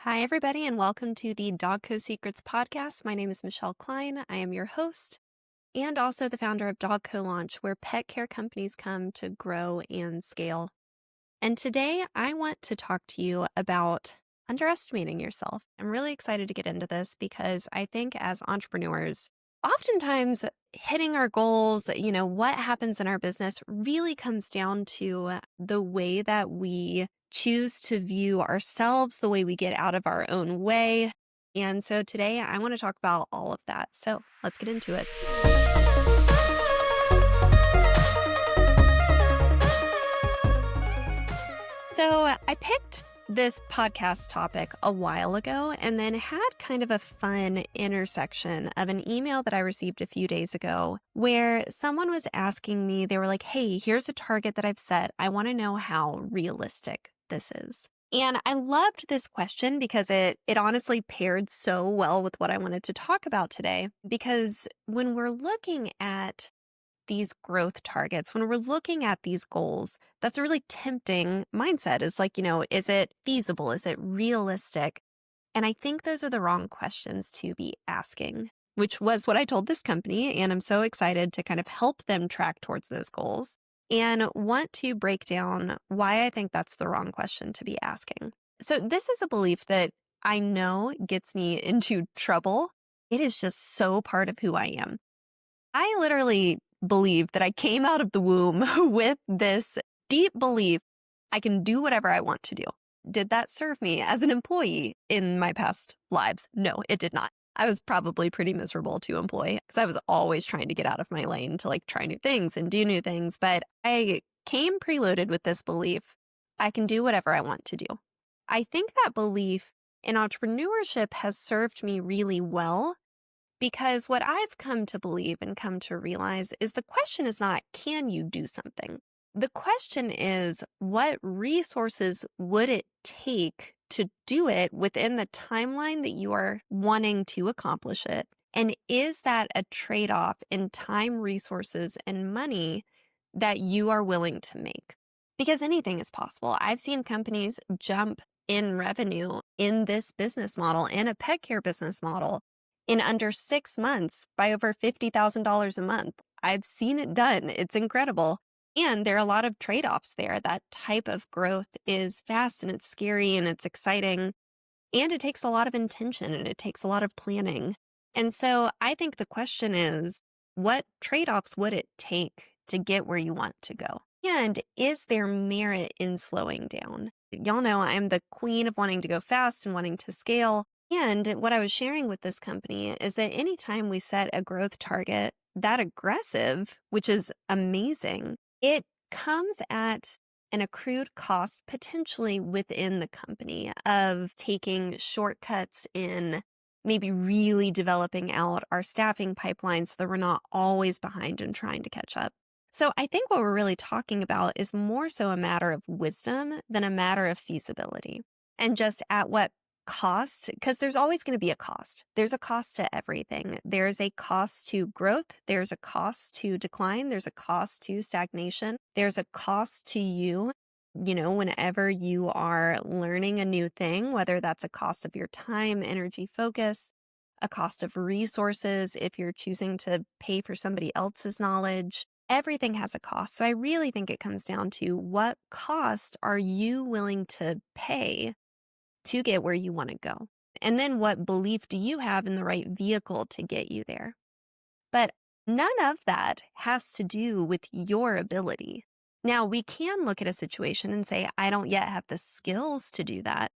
Hi, everybody, and welcome to the Dogco Secrets podcast. My name is Michelle Kline. I am your host and also the founder of Dogco Launch, where pet care companies come to grow and scale. And today I want to talk to you about underestimating yourself. I'm really excited to get into this because I think as entrepreneurs, oftentimes hitting our goals, what happens in our business really comes down to the way that we choose to view ourselves, the way we get out of our own way. And so today I want to talk about all of that. So let's get into it. So I picked this podcast topic a while ago and then had kind of a fun intersection of an email that I received a few days ago where someone was asking me, they were like, hey, here's a target that I've set. I want to know how realistic this is. And I loved this question because it honestly paired so well with what I wanted to talk about today. Because when we're looking at these growth targets, when we're looking at these goals, that's a really tempting mindset. Is like, is it feasible? Is it realistic? And I think those are the wrong questions to be asking, which was what I told this company. And I'm so excited to kind of help them track towards those goals and want to break down why I think that's the wrong question to be asking. So this is a belief that I know gets me into trouble. It is just so part of who I am. I literally believe that I came out of the womb with this deep belief I can do whatever I want to do. Did that serve me as an employee in my past lives? No, it did not. I was probably pretty miserable to employ because I was always trying to get out of my lane to try new things and do new things. But I came preloaded with this belief I can do whatever I want to do. I think that belief in entrepreneurship has served me really well. Because what I've come to believe and come to realize is the question is not, can you do something? The question is, what resources would it take to do it within the timeline that you are wanting to accomplish it? And is that a trade off in time, resources, and money that you are willing to make? Because anything is possible. I've seen companies jump in revenue in this business model, in a pet care business model, in under 6 months by over $50,000 a month. I've seen it done. It's incredible. And there are a lot of trade-offs there. That type of growth is fast and it's scary and it's exciting. And it takes a lot of intention and it takes a lot of planning. And so I think the question is, what trade-offs would it take to get where you want to go? And is there merit in slowing down? Y'all know I'm the queen of wanting to go fast and wanting to scale. And what I was sharing with this company is that anytime we set a growth target that aggressive, which is amazing, it comes at an accrued cost potentially within the company of taking shortcuts in maybe really developing out our staffing pipeline so that we're not always behind and trying to catch up. So I think what we're really talking about is more so a matter of wisdom than a matter of feasibility. And just at what cost, because there's always going to be a cost. There's a cost to everything. There's a cost to growth. There's a cost to decline. There's a cost to stagnation. There's a cost to you, whenever you are learning a new thing, whether that's a cost of your time, energy, focus, a cost of resources, if you're choosing to pay for somebody else's knowledge. Everything has a cost. So I really think it comes down to what cost are you willing to pay to get where you want to go? And then what belief do you have in the right vehicle to get you there? But none of that has to do with your ability. Now, we can look at a situation and say, I don't yet have the skills to do that.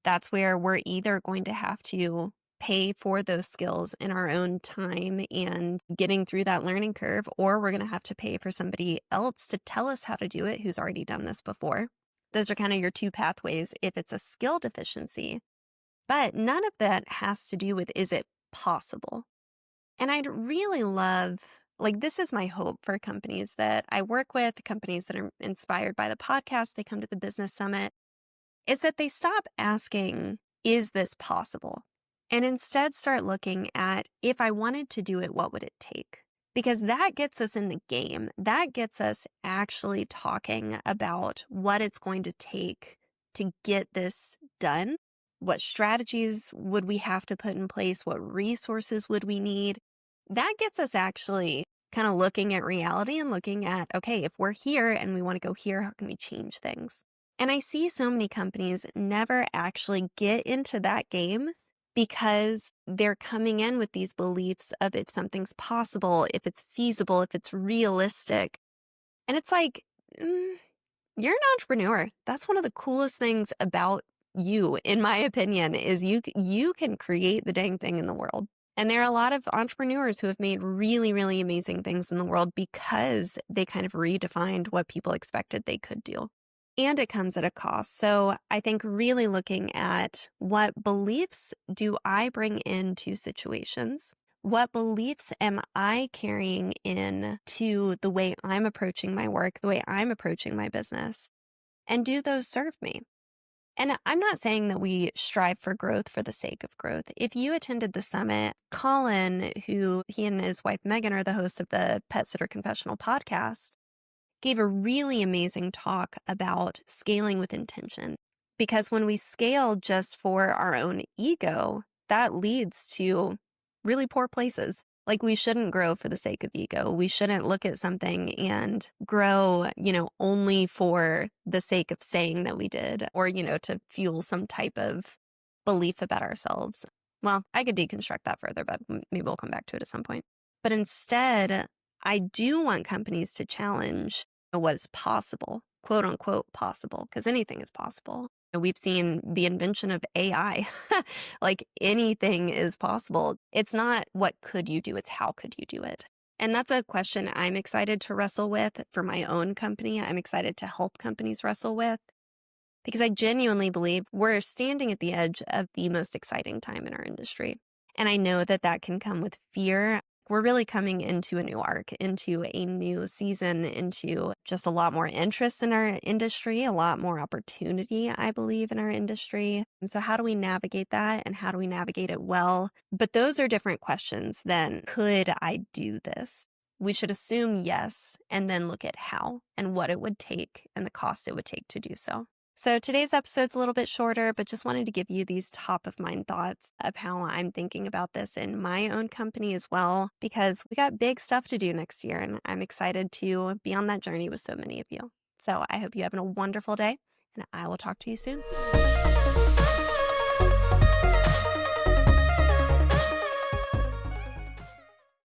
That's where we're either going to have to pay for those skills in our own time and getting through that learning curve, or we're going to have to pay for somebody else to tell us how to do it who's already done this before. Those are kind of your two pathways if it's a skill deficiency. But none of that has to do with, is it possible? And I'd really love, this is my hope for companies that I work with, companies that are inspired by the podcast, they come to the business summit, is that they stop asking, is this possible? And instead start looking at, if I wanted to do it, what would it take? Because that gets us in the game. That gets us actually talking about what it's going to take to get this done. What strategies would we have to put in place? What resources would we need? That gets us actually kind of looking at reality and looking at, okay, if we're here and we want to go here, how can we change things? And I see so many companies never actually get into that game because they're coming in with these beliefs of if something's possible, if it's feasible, if it's realistic. And it's like, mm, you're an entrepreneur. That's one of the coolest things about you, in my opinion, is you can create the dang thing in the world. And there are a lot of entrepreneurs who have made really, really amazing things in the world because they kind of redefined what people expected they could do. And it comes at a cost. So I think really looking at what beliefs do I bring into situations? What beliefs am I carrying in to the way I'm approaching my work, the way I'm approaching my business? And do those serve me? And I'm not saying that we strive for growth for the sake of growth. If you attended the summit, Colin, who he and his wife Megan are the hosts of the Pet Sitter Confessional podcast, gave a really amazing talk about scaling with intention. Because when we scale just for our own ego, that leads to really poor places. Like we shouldn't grow for the sake of ego. We shouldn't look at something and grow, only for the sake of saying that we did or, to fuel some type of belief about ourselves. Well, I could deconstruct that further, but maybe we'll come back to it at some point. But instead, I do want companies to challenge what is possible, quote unquote possible, because anything is possible. We've seen the invention of AI. Like anything is possible. It's not what could you do, it's how could you do it. And that's a question I'm excited to wrestle with for my own company. I'm excited to help companies wrestle with because I genuinely believe we're standing at the edge of the most exciting time in our industry. And I know that that can come with fear. We're really coming into a new arc, into a new season, into just a lot more interest in our industry, a lot more opportunity, I believe, in our industry. And so, how do we navigate that and how do we navigate it well? But those are different questions than could I do this? We should assume yes, and then look at how and what it would take and the cost it would take to do so. So today's episode's a little bit shorter, but just wanted to give you these top of mind thoughts of how I'm thinking about this in my own company as well, because we got big stuff to do next year and I'm excited to be on that journey with so many of you. So I hope you have a wonderful day and I will talk to you soon.